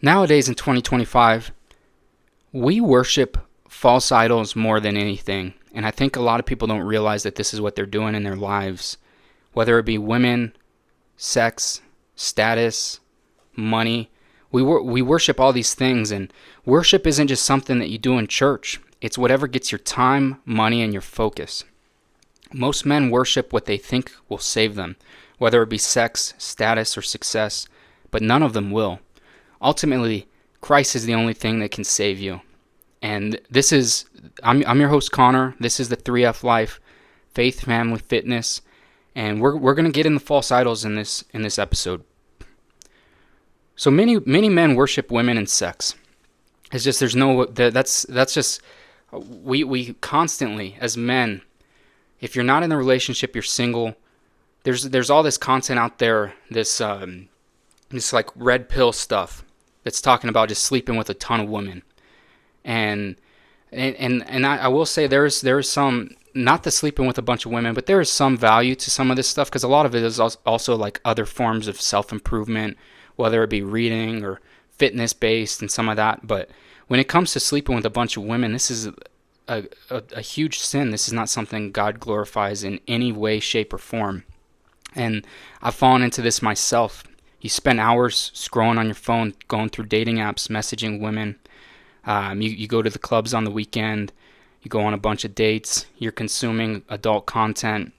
Nowadays in 2025, we worship false idols more than anything. And I think a lot of people don't realize that this is what they're doing in their lives. Whether it be women, sex, status, money, we worship all these things. And worship isn't just something that you do in church, it's whatever gets your time, money, and your focus. Most men worship what they think will save them, whether it be sex, status, or success, but none of them will. Ultimately, Christ is the only thing that can save you. And I'm your host, Connor. This is the 3F Life, Faith, Family, Fitness, and we're going to get into false idols in this episode. So many men worship women and sex. It's just that's just we constantly as men. If you're not in a relationship, you're single. There's all this content out there, this like red pill stuff that's talking about just sleeping with a ton of women, and I will say there's some, not the sleeping with a bunch of women, but there is some value to some of this stuff because a lot of it is also like other forms of self improvement, whether it be reading or fitness based and some of that. But when it comes to sleeping with a bunch of women, this is a huge sin. This is not something God glorifies in any way, shape, or form. And I've fallen into this myself. You spend hours scrolling on your phone, going through dating apps, messaging women. You go to the clubs on the weekend. You go on a bunch of dates. You're consuming adult content.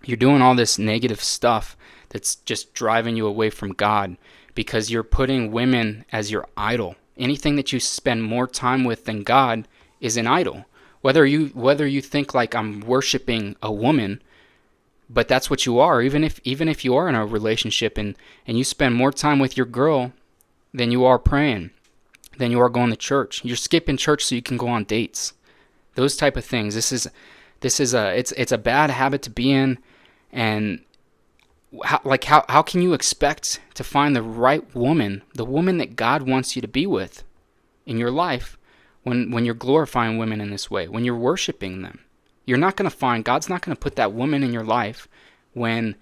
You're doing all this negative stuff that's just driving you away from God because you're putting women as your idol. Anything that you spend more time with than God is an idol. Whether you think like I'm worshiping a woman, but that's what you are. Even if you are in a relationship and you spend more time with your girl than you are praying, than you are going to church. You're skipping church so you can go on dates. Those type of things. It's a bad habit to be in, and how can you expect to find the right woman, the woman that God wants you to be with in your life when you're glorifying women in this way, when you're worshiping them? You're not going to find, God's not going to put that woman in your life when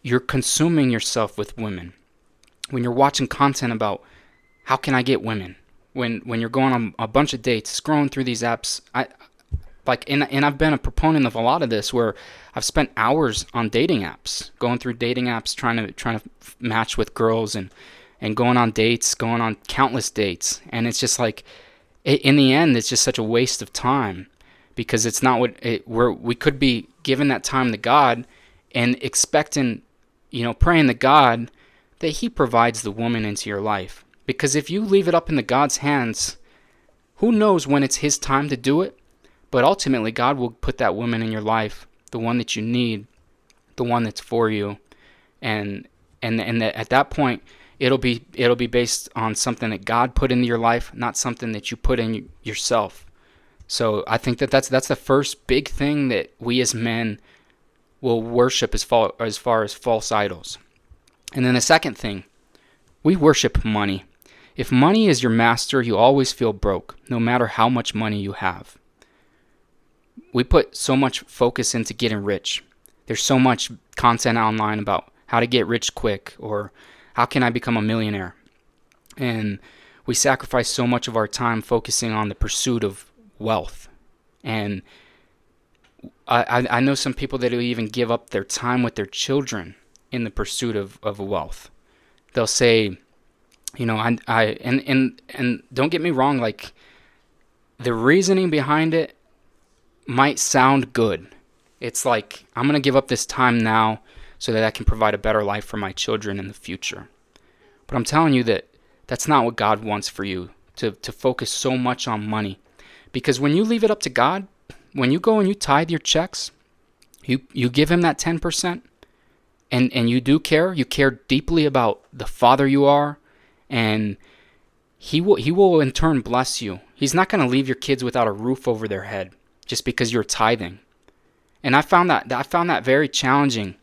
you're consuming yourself with women, when you're watching content about how can I get women, when you're going on a bunch of dates, scrolling through these apps. And I've been a proponent of a lot of this where I've spent hours on dating apps, going through dating apps, trying to match with girls and going on dates, going on countless dates. And it's just like, in the end, it's just such a waste of time. Because it's not we could be giving that time to God and expecting, praying to God that He provides the woman into your life. Because if you leave it up into God's hands, who knows when it's His time to do it? But ultimately, God will put that woman in your life, the one that you need, the one that's for you, and at that point, it'll be based on something that God put into your life, not something that you put in yourself. So I think that's the first big thing that we as men will worship as far as false idols. And then the second thing, we worship money. If money is your master, you always feel broke, no matter how much money you have. We put so much focus into getting rich. There's so much content online about how to get rich quick or how can I become a millionaire. And we sacrifice so much of our time focusing on the pursuit of wealth. And I know some people that will even give up their time with their children in the pursuit of wealth. They'll say, and don't get me wrong, like the reasoning behind it might sound good. It's like, I'm going to give up this time now so that I can provide a better life for my children in the future. But I'm telling you that that's not what God wants for you, to focus so much on money. Because when you leave it up to God, when you go and you tithe your checks, you give Him that 10%, and you do care, you care deeply about the Father you are, and He will in turn bless you. He's not going to leave your kids without a roof over their head just because you're tithing. And I found that very challenging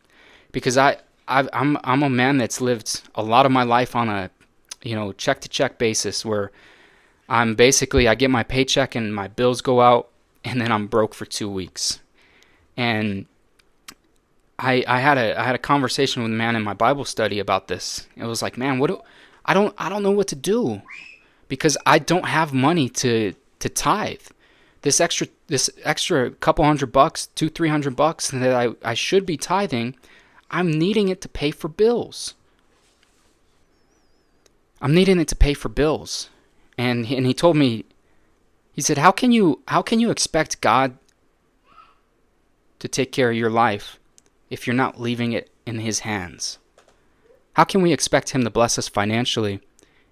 because I'm a man that's lived a lot of my life on a check to check basis where I get my paycheck and my bills go out and then I'm broke for 2 weeks. And I had a conversation with a man in my Bible study about this. It was like, man, I don't know what to do because I don't have money to tithe. This extra couple $100, $200-300 that I should be tithing, I'm needing it to pay for bills. I'm needing it to pay for bills. And he told me, he said, how can you expect God to take care of your life if you're not leaving it in his hands? How can we expect him to bless us financially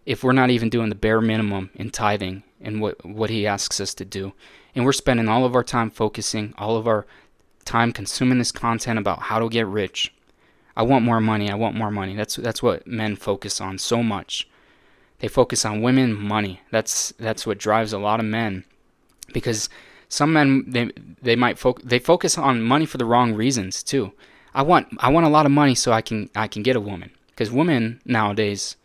if we're not even doing the bare minimum in tithing and what he asks us to do? And we're spending all of our time focusing, all of our time consuming this content about how to get rich. I want more money. I want more money. That's what men focus on so much. They focus on women, money. That's what drives a lot of men, because some men they focus on money for the wrong reasons too. I want a lot of money so I can get a woman, because women nowadays,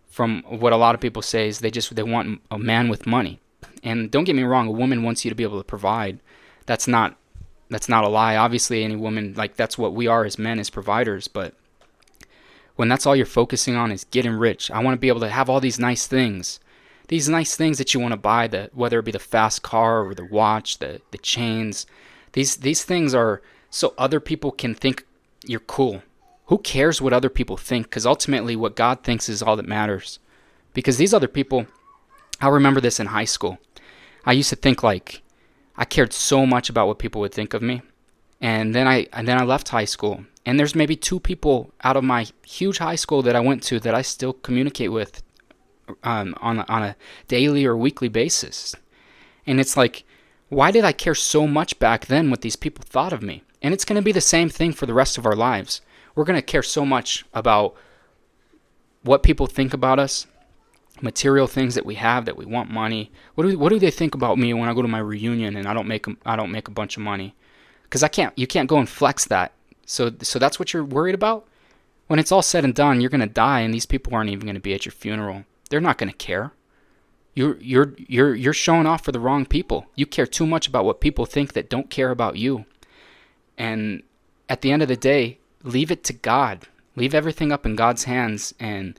from what a lot of people say, is they want a man with money. And don't get me wrong, a woman wants you to be able to provide. That's not a lie. Obviously, any woman, like, that's what we are as men, as providers. But when that's all you're focusing on is getting rich, I want to be able to have all these nice things that you want to buy, whether it be the fast car or the watch, the chains. These things are so other people can think you're cool. Who cares what other people think? Because ultimately what God thinks is all that matters. Because these other people, I remember this in high school. I used to think like I cared so much about what people would think of me. And then I left high school. And there's maybe 2 people out of my huge high school that I went to that I still communicate with on a daily or weekly basis. And it's like, why did I care so much back then what these people thought of me? And it's going to be the same thing for the rest of our lives. We're going to care so much about what people think about us, material things that we have, that we want money. What do they think about me when I go to my reunion and I don't make a bunch of money? Because you can't go and flex that. So that's what you're worried about? When it's all said and done, you're going to die, and these people aren't even going to be at your funeral. They're not going to care. You're showing off for the wrong people. You care too much about what people think that don't care about you. And at the end of the day, leave it to God. Leave everything up in God's hands and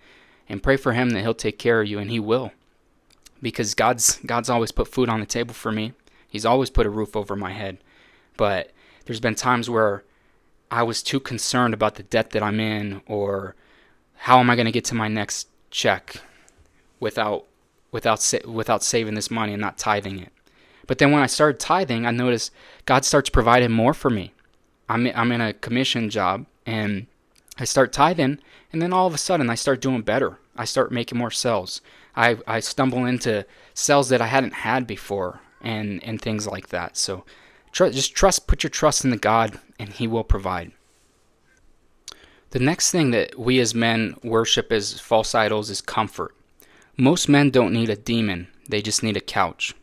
pray for him that he'll take care of you, and he will. Because God's always put food on the table for me. He's always put a roof over my head. But there's been times where I was too concerned about the debt that I'm in, or how am I going to get to my next check without saving this money and not tithing it. But then when I started tithing, I noticed God starts providing more for me. I'm in a commission job, and I start tithing, and then all of a sudden I start doing better. I start making more sales. I stumble into sales that I hadn't had before, and things like that. So put your trust in the God, and he will provide. The next thing that we as men worship as false idols is comfort. Most men don't need a demon, they just need a couch.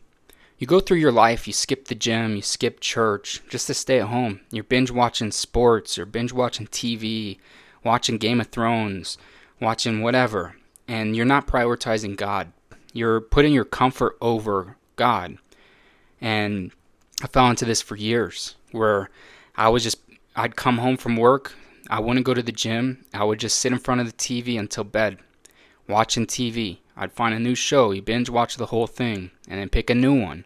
You go through your life, you skip the gym, you skip church, just to stay at home. You're binge watching sports, or binge watching TV, watching Game of Thrones, watching whatever, and you're not prioritizing God. You're putting your comfort over God. And I fell into this for years, where I'd come home from work, I wouldn't go to the gym, I would just sit in front of the TV until bed, watching TV. I'd find a new show, you binge watch the whole thing, and then pick a new one.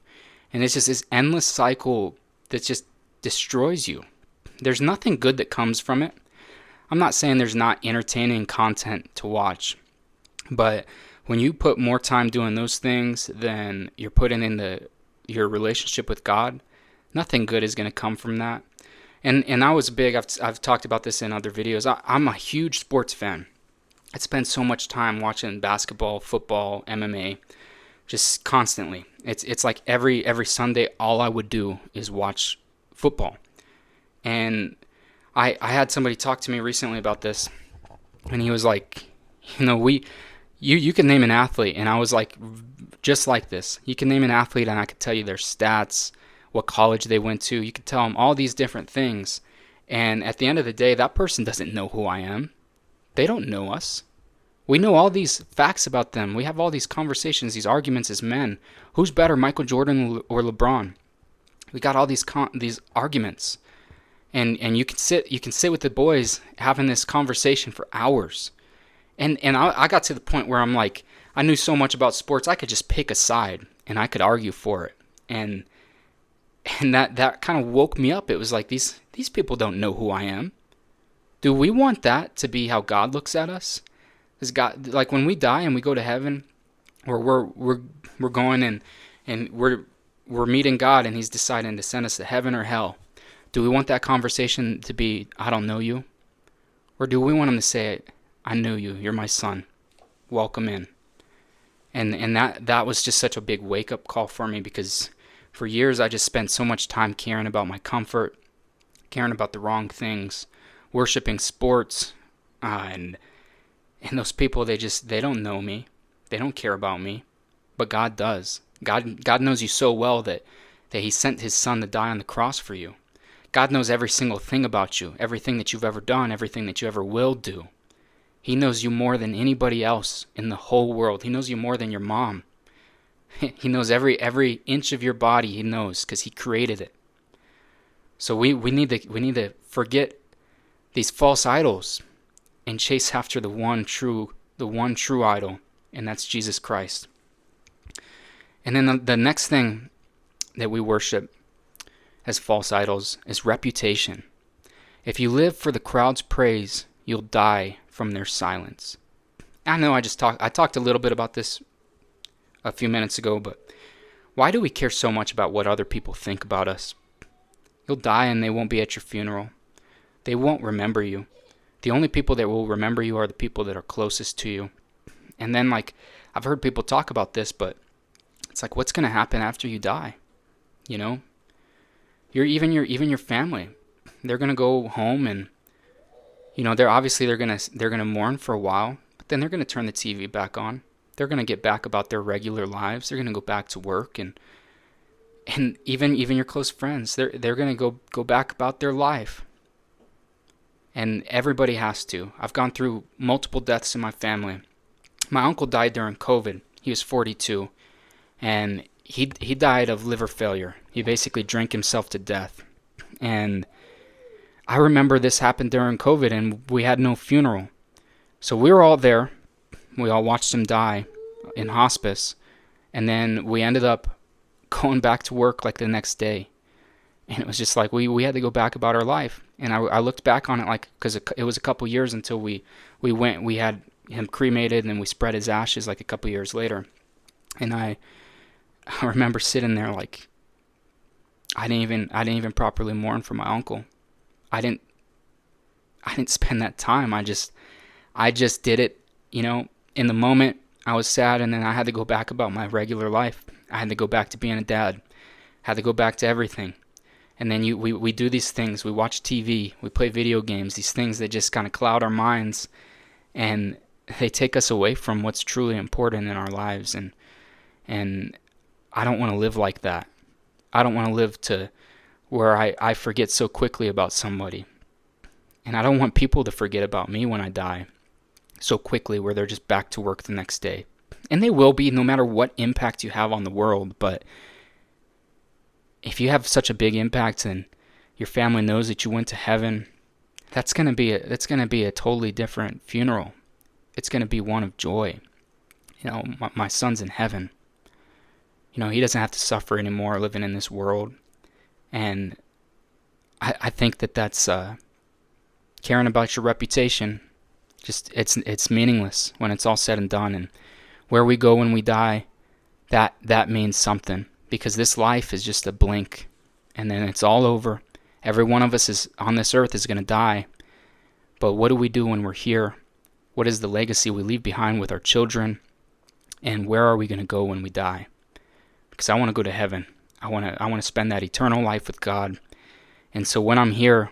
And it's just this endless cycle that just destroys you. There's nothing good that comes from it. I'm not saying there's not entertaining content to watch, but when you put more time doing those things than you're putting in your relationship with God, nothing good is going to come from that. And I was big, I've talked about this in other videos, I'm a huge sports fan. I spend so much time watching basketball, football, MMA, just constantly. It's like every Sunday, all I would do is watch football. And I had somebody talk to me recently about this, and he was like, you can name an athlete, and I was like, just like this. You can name an athlete, and I could tell you their stats, what college they went to. You could tell them all these different things, and at the end of the day, that person doesn't know who I am. They don't know us. We know all these facts about them. We have all these conversations, these arguments as men. Who's better, Michael Jordan or LeBron? We got all these arguments, and you can sit with the boys having this conversation for hours, And I got to the point where I'm like, I knew so much about sports, I could just pick a side and I could argue for it. And that kind of woke me up. It was like these people don't know who I am. Do we want that to be how God looks at us? Is God, like when we die and we go to heaven, or we're going and we're meeting God and He's deciding to send us to heaven or hell? Do we want that conversation to be, I don't know you? Or do we want Him to say, I knew you, you're my son, welcome in? And that was just such a big wake up call for me, because for years I just spent so much time caring about my comfort, caring about the wrong things, worshiping sports, and those people, they don't know me, they don't care about me, but God does. God knows you so well that He sent His Son to die on the cross for you. God knows every single thing about you, everything that you've ever done, everything that you ever will do. He knows you more than anybody else in the whole world. He knows you more than your mom. He knows every inch of your body. He knows, because He created it. So we need to forget these false idols and chase after the one true idol, and that's Jesus Christ. And then the next thing that we worship as false idols is reputation. If you live for the crowd's praise, you'll die from their silence. I know I talked a little bit about this a few minutes ago, but why do we care so much about what other people think about us? You'll die and they won't be at your funeral. They won't remember you. The only people that will remember you are the people that are closest to you. And then, like, I've heard people talk about this, but it's like, what's going to happen after you die? You know, even your family, they're going to go home, and you know, they're going to mourn for a while, but then they're going to turn the TV back on. They're going to get back about their regular lives. They're going to go back to work, and even your close friends, they're going to go back about their life. And everybody has to. I've gone through multiple deaths in my family. My uncle died during COVID. He was 42, and he died of liver failure. He basically drank himself to death. And I remember this happened during COVID, and we had no funeral. So we were all there. We all watched him die in hospice, and then we ended up going back to work like the next day. And it was just like we had to go back about our life. And I looked back on it, like, because it was a couple years until we had him cremated, and then we spread his ashes like a couple years later. And I remember sitting there like, I didn't even properly mourn for my uncle. I didn't spend that time. I just did it, you know, in the moment. I was sad, and then I had to go back about my regular life. I had to go back to being a dad. I had to go back to everything. And then we do these things. We watch TV. We play video games. These things that just kind of cloud our minds, and they take us away from what's truly important in our lives. And I don't want to live like that. I don't want to live to where I forget so quickly about somebody. And I don't want people to forget about me when I die so quickly, where they're just back to work the next day. And they will be, no matter what impact you have on the world. But if you have such a big impact and your family knows that you went to heaven, that's going to be a totally different funeral. It's going to be one of joy. You know, my son's in heaven. You know, he doesn't have to suffer anymore living in this world. And I think that's caring about your reputation. Just it's meaningless when it's all said and done. And where we go when we die, that means something. Because this life is just a blink, and then it's all over. Every one of us is on this earth is going to die. But what do we do when we're here? What is the legacy we leave behind with our children? And where are we going to go when we die? Because I want to go to heaven. I want to spend that eternal life with God. And so when I'm here,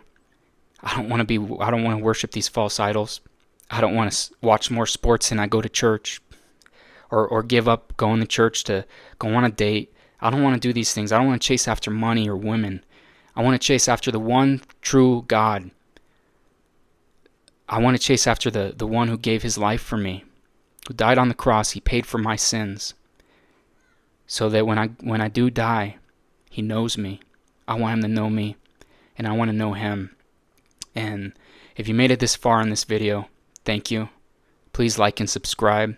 I don't want to worship these false idols. I don't want to watch more sports than I go to church, or give up going to church to go on a date. I don't want to do these things. I don't want to chase after money or women. I want to chase after the one true God. I want to chase after the one who gave his life for me, who died on the cross. He paid for my sins, so that when I do die, he knows me. I want him to know me, and I want to know him. And if you made it this far in this video, thank you. Please like and subscribe.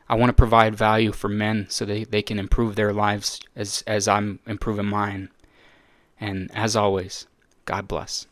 I want to provide value for men so they can improve their lives as I'm improving mine. And as always, God bless.